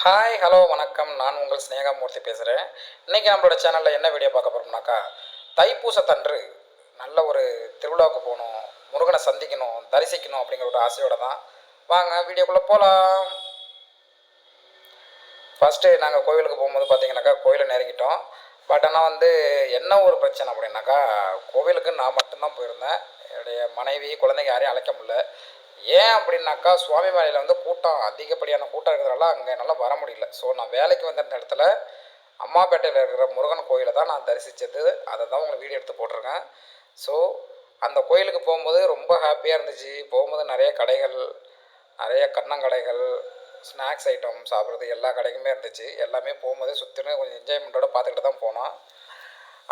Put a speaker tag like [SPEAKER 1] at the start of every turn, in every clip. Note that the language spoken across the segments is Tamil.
[SPEAKER 1] ஹாய் ஹலோ வணக்கம். நான் உங்கள் ஸ்னேகாமூர்த்தி பேசுகிறேன். இன்றைக்கி நம்மளோட சேனலில் என்ன வீடியோ பார்க்க போகிறோம்னாக்கா, தைப்பூசத்தன்று நல்ல ஒரு திருவிழாவுக்கு போகணும், முருகனை சந்திக்கணும், தரிசிக்கணும் அப்படிங்கிற ஒரு ஆசையோடு தான். வாங்க வீடியோக்குள்ளே போகலாம். ஃபஸ்ட்டு நாங்கள் கோவிலுக்கு போகும்போது பார்த்தீங்கன்னாக்கா கோயிலை நெருங்கிட்டோம். பட் ஆனால் என்ன ஒரு பிரச்சனை அப்படின்னாக்கா, கோவிலுக்கு நான் மட்டும்தான் போயிருந்தேன். என்னுடைய மனைவி குழந்தைங்க யாரையும் அழைக்க முடியல. ஏன் அப்படின்னாக்கா, சுவாமி மலையில் கூட்டம் அதிகப்படியான கூட்டம் இருக்கிறதால அங்கே என்னால் வர முடியல. ஸோ நான் வேலைக்கு வந்திருந்த இடத்துல அம்மாப்பேட்டையில் இருக்கிற முருகன் கோயிலை தான் நான் தரிசித்தது. அதை தான் உங்களுக்கு வீடியோ எடுத்து போட்டிருக்கேன். ஸோ அந்த கோயிலுக்கு போகும்போது ரொம்ப ஹாப்பியாக இருந்துச்சு. போகும்போது நிறைய கடைகள், நிறைய கண்ணங்கடைகள், ஸ்நாக்ஸ் ஐட்டம் சாப்பிட்றது எல்லா கடைக்குமே இருந்துச்சு. எல்லாமே போகும்போதே சுற்றினு கொஞ்சம் என்ஜாய்மெண்ட்டோடு பார்த்துக்கிட்டு தான் போனோம்.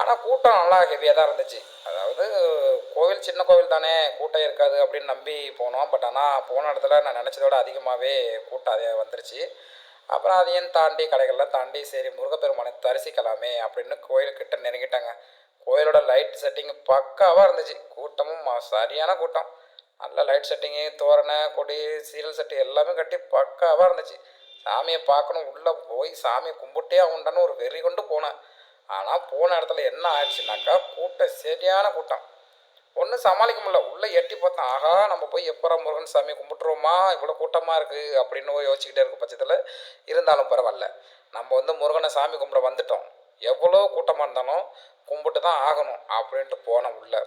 [SPEAKER 1] ஆனால் கூட்டம் நல்லா ஹெவியாக தான் இருந்துச்சு. அதாவது கோவில் சின்ன கோவில் தானே, கூட்டம் இருக்காது அப்படின்னு நம்பி போனோம். பட் ஆனால் போன இடத்துல நான் நினச்சதோட அதிகமாகவே கூட்டம் அதே வந்துருச்சு. அப்புறம் அதையும் தாண்டி கடைகள்லாம் தாண்டி சரி முருகப்பெருமானை தரிசிக்கலாமே அப்படின்னு கோயில்கிட்ட நெருங்கிட்டாங்க. கோயிலோட லைட் செட்டிங் பக்காவாக இருந்துச்சு. கூட்டமும் சரியான கூட்டம். நல்ல லைட் செட்டிங்கு, தோரணை, கொடி, சீரியல் செட்டு எல்லாமே கட்டி பக்காவாக இருந்துச்சு. சாமியை பார்க்கணும், உள்ளே போய் சாமியை கும்பிட்டே ஆகுண்டான்னு ஒரு வெறி கொண்டு போனேன். ஆனால் போன இடத்துல என்ன ஆயிடுச்சுனாக்கா, கூட்டம் சரியான கூட்டம். ஒன்றும் சமாளிக்க முடியல. உள்ளே எட்டி பார்த்தேன், ஆகா நம்ம போய் எப்போ முருகன் சாமியை கும்பிட்டுருவோமா, இவ்வளோ கூட்டமாக இருக்குது அப்படின்னு யோசிச்சுக்கிட்டே இருக்க பட்சத்தில் இருந்தாலும் பரவாயில்ல, நம்ம முருகனை சாமி கும்பிட வந்துட்டோம், எவ்வளோ கூட்டமாக இருந்தாலும் கும்பிட்டு தான் ஆகணும் அப்படின்ட்டு போனேன். உள்ளே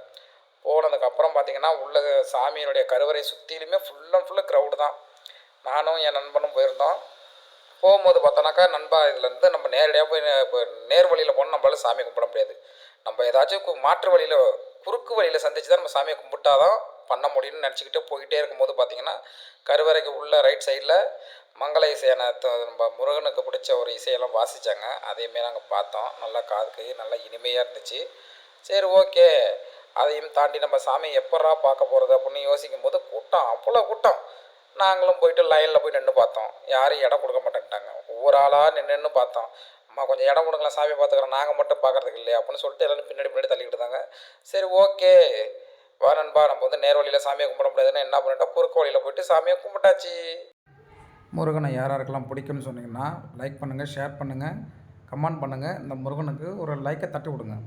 [SPEAKER 1] போனதுக்கப்புறம் பார்த்தீங்கன்னா, உள்ள சாமியினுடைய கருவறை சுற்றிலுமே ஃபுல் அண்ட் ஃபுல்லு க்ரௌடு தான். நானும் என் நண்பனும் போயிருந்தோம். போகும்போது பார்த்தோன்னாக்கா, நண்பா இதுலேருந்து நம்ம நேரடியாக போய் இப்போ நேர் வழியில் போனால் நம்மளால சாமி கும்பிட முடியாது. நம்ம ஏதாச்சும் மாற்று வழியில், குறுக்கு வழியில் சந்திச்சு தான் நம்ம சாமியை கும்பிட்டா தான் பண்ண முடியும்னு நினச்சிக்கிட்டு போய்கிட்டே இருக்கும்போது பார்த்தீங்கன்னா, கருவறைக்கு உள்ள ரைட் சைடில் மங்கள இசையான நம்ம முருகனுக்கு பிடிச்ச ஒரு இசையெல்லாம் வாசித்தாங்க. அதையுமே நாங்கள் பார்த்தோம். நல்லா காதுக்கு நல்லா இனிமையாக இருந்துச்சு. சரி ஓகே, அதையும் தாண்டி நம்ம சாமியை எப்பட்றா பார்க்க போகிறது அப்படின்னு யோசிக்கும் போது கூட்டம் அவ்வளோ கூட்டம். நாங்களும் போயிட்டு லைனில் போய் நின்று பார்த்தோம். யாரும் இடம் கொடுக்க மாட்டேன்ட்டாங்க. ஒவ்வொரு ஆளாக நின்று பார்த்தோம். அம்மா கொஞ்சம் இடம் கொடுங்களேன், சாமி பார்த்துக்குறோம், நாங்கள் மட்டும் பார்க்குறதுக்கு இல்லையா அப்படின்னு சொல்லிட்டு எல்லோரும் பின்னாடி பின்னாடி தள்ளிக்கிட்டு இருந்தாங்க. சரி ஓகே வா நண்பா, நம்ம நேர் வழியில் சாமியை கும்பிட முடியாதுன்னு என்ன பண்ணிட்டோம், குறுக்கு வழியில் போயிட்டு சாமியை கும்பிட்டாச்சு. முருகனை யாராருக்கெல்லாம் பிடிக்கும்னு சொன்னீங்கன்னா லைக் பண்ணுங்கள், ஷேர் பண்ணுங்கள், கமெண்ட் பண்ணுங்கள். இந்த முருகனுக்கு ஒரு லைக்கை தட்டி விடுங்க.